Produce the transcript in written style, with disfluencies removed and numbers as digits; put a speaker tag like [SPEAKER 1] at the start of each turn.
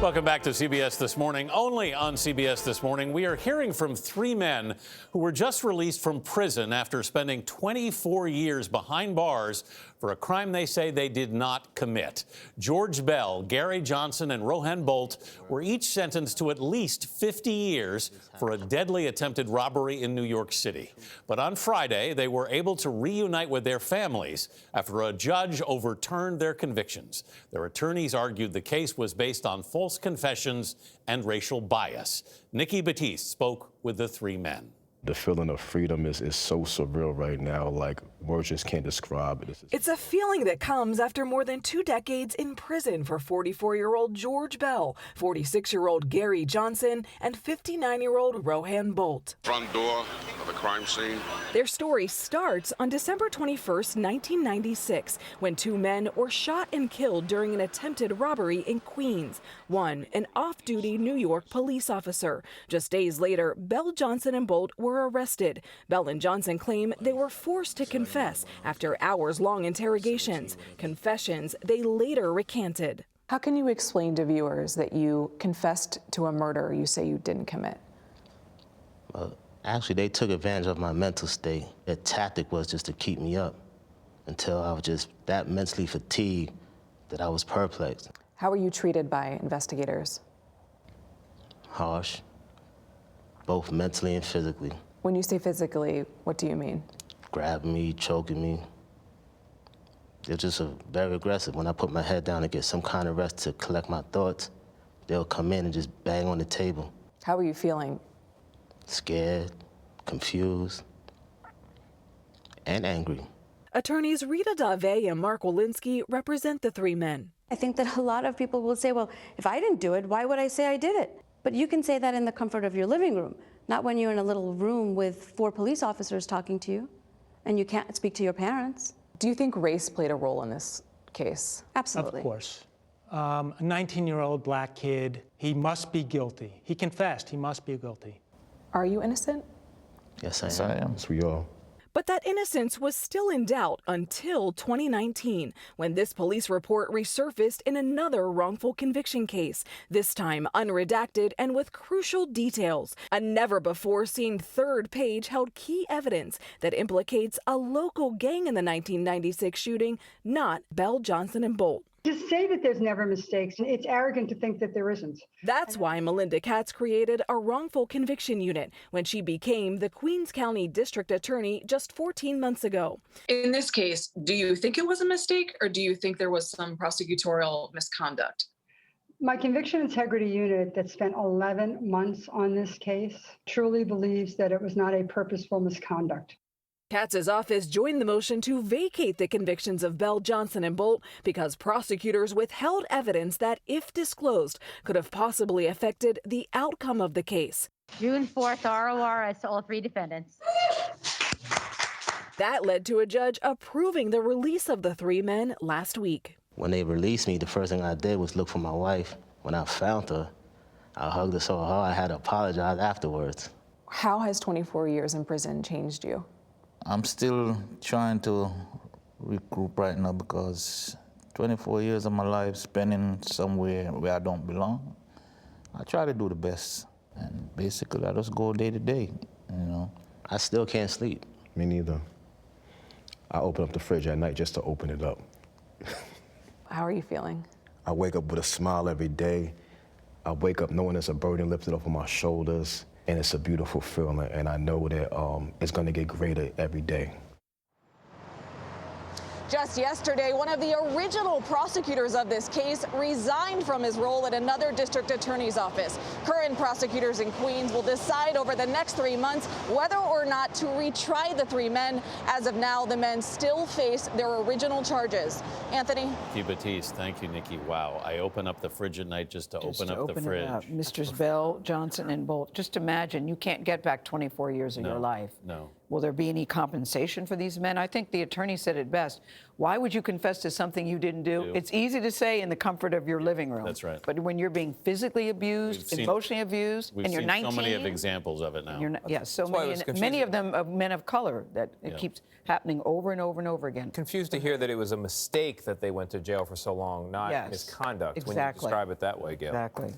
[SPEAKER 1] Welcome back to CBS This Morning. Only on CBS This Morning, we are hearing from three men who were just released from prison after spending 24 years behind bars for a crime they say they did not commit. George Bell, Gary Johnson, and Rohan Bolt were each sentenced to at least 50 years for a deadly attempted robbery in New York City. But on Friday, they were able to reunite with their families after a judge overturned their convictions. Their attorneys argued the case was based on false confessions and racial bias. Nikki Battiste spoke with the three men.
[SPEAKER 2] The feeling of freedom is so surreal right now, like words just can't describe it.
[SPEAKER 3] It's a feeling that comes after more than 2 decades in prison for 44-year-old George Bell, 46-year-old Gary Johnson, and 59-year-old Rohan Bolt.
[SPEAKER 4] Front door of a crime scene.
[SPEAKER 3] Their story starts on December 21st, 1996, when 2 men were shot and killed during an attempted robbery in Queens. One, an off-duty New York police officer. Just days later, Bell, Johnson, and Bolt were arrested. Bell and Johnson claim they were forced to confess after hours-long interrogations, confessions they later recanted.
[SPEAKER 5] How can you explain to viewers that you confessed to a murder you say you didn't commit?
[SPEAKER 6] Well, actually, they took advantage of my mental state. Their tactic was just to keep me up until I was just that mentally fatigued that I was perplexed.
[SPEAKER 5] How were you treated by investigators?
[SPEAKER 6] Harsh, both mentally and physically.
[SPEAKER 5] When you say physically, what do you mean?
[SPEAKER 6] Grabbing me, choking me. They're just very aggressive. When I put my head down to get some kind of rest to collect my thoughts, they'll come in and just bang on the table.
[SPEAKER 5] How were you feeling?
[SPEAKER 6] Scared, confused, and angry.
[SPEAKER 3] Attorneys Rita Dave and Mark Walensky represent the 3 men.
[SPEAKER 7] I think that a lot of people will say, well, if I didn't do it, why would I say I did it? But you can say that in the comfort of your living room, not when you're in a little room with 4 police officers talking to you and you can't speak to your parents.
[SPEAKER 5] Do you think race played a role in this case?
[SPEAKER 7] Absolutely.
[SPEAKER 8] Of course. A 19-year-old black kid, he must be guilty. He confessed, he must be guilty.
[SPEAKER 5] Are you innocent?
[SPEAKER 6] Yes, I am.
[SPEAKER 2] Yes, we are.
[SPEAKER 3] But that innocence was still in doubt until 2019, when this police report resurfaced in another wrongful conviction case, this time unredacted and with crucial details. A never-before-seen 3rd page held key evidence that implicates a local gang in the 1996 shooting, not Bell, Johnson, and Bolt.
[SPEAKER 9] To say that there's never mistakes, it's arrogant to think that there isn't.
[SPEAKER 3] That's why Melinda Katz created a wrongful conviction unit when she became the Queens County District Attorney just 14 months ago.
[SPEAKER 10] In this case, do you think it was a mistake, or do you think there was some prosecutorial misconduct?
[SPEAKER 9] My conviction integrity unit that spent 11 months on this case truly believes that it was not a purposeful misconduct.
[SPEAKER 3] Katz's office joined the motion to vacate the convictions of Bell, Johnson, and Bolt because prosecutors withheld evidence that, if disclosed, could have possibly affected the outcome of the case.
[SPEAKER 11] June 4th, ROR as to all 3 defendants.
[SPEAKER 3] That led to a judge approving the release of the 3 men last week.
[SPEAKER 6] When they released me, the first thing I did was look for my wife. When I found her, I hugged her so hard I had to apologize afterwards.
[SPEAKER 5] How has 24 years in prison changed you?
[SPEAKER 12] I'm still trying to regroup right now because 24 years of my life spending somewhere where I don't belong. I try to do the best, and basically I just go day to day, you know.
[SPEAKER 6] I still can't sleep.
[SPEAKER 2] Me neither. I open up the fridge at night just to open it up.
[SPEAKER 5] How are you feeling?
[SPEAKER 2] I wake up with a smile every day. I wake up knowing there's a burden lifted off of my shoulders. And it's a beautiful feeling, and I know that it's going to get greater every day.
[SPEAKER 13] Just yesterday, one of the original prosecutors of this case resigned from his role at another district attorney's office. Current prosecutors in Queens will decide over the next 3 months whether or not to retry the 3 men. As of now, the men still face their original charges. Anthony?
[SPEAKER 1] Nikki Battiste, thank you, Nikki. Wow, I open up the fridge at night just to open up the fridge.
[SPEAKER 14] Mr. Bell, Johnson, and Bolt. Just imagine, you can't get back 24 years of your life.
[SPEAKER 1] No.
[SPEAKER 14] Will there be any compensation for these men? I think the attorney said it best. Why would you confess to something you didn't do? It's easy to say in the comfort of your living room.
[SPEAKER 1] That's right.
[SPEAKER 14] But when you're being physically abused, emotionally abused, and you're 19.
[SPEAKER 1] We've seen so many of examples of it now.
[SPEAKER 14] Yes, so many of them are men of color that it keeps happening over and over and over again.
[SPEAKER 15] Confused to hear that it was a mistake that they went to jail for so long, not misconduct, when you describe it that way, Gayle.
[SPEAKER 14] Exactly.